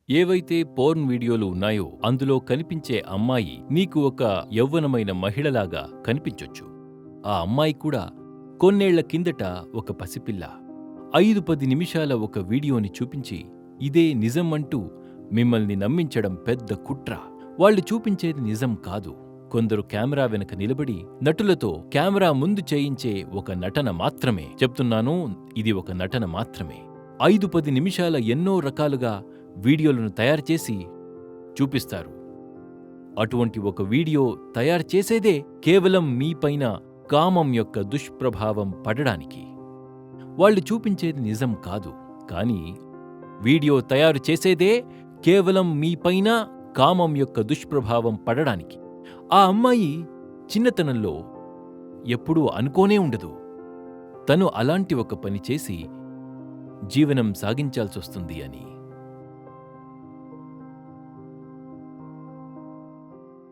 ఏవైతే పోర్న్ వీడియోలు ఉన్నాయో అందులో కనిపించే అమ్మాయి నీకు ఒక యవ్వనమైన మహిళలాగా కనిపించొచ్చు. ఆ అమ్మాయి కూడా కొన్నేళ్ల కిందట ఒక పసిపిల్ల. 5-10 నిమిషాల ఒక వీడియోని చూపించి ఇదే నిజం అంటూ మిమ్మల్ని నమ్మించడం పెద్ద కుట్ర. వాళ్ళు చూపించేది నిజం కాదు. కొందరు కెమెరా వెనక నిలబడి నటులతో కెమెరా ముందు చేయించే ఒక నటన మాత్రమే. చెప్తున్నాను, ఇది ఒక నటన మాత్రమే. 5-10 నిమిషాల ఎన్నో రకాలుగా వీడియోలను తయారుచేసి చూపిస్తారు. అటువంటి ఒక వీడియో తయారు చేసేదే కేవలం మీపైన కామం యొక్క దుష్ప్రభావం పడడానికి. వాళ్ళు చూపించేది నిజం కాదు, కానీ వీడియో తయారు చేసేదే కేవలం మీపైన కామం యొక్క దుష్ప్రభావం పడడానికి. ఆ అమ్మాయి చిన్నతనంలో ఎప్పుడూ అనుకోనే ఉండదు తను అలాంటి ఒక పని చేసి జీవనం సాగించాల్సొస్తుంది అని.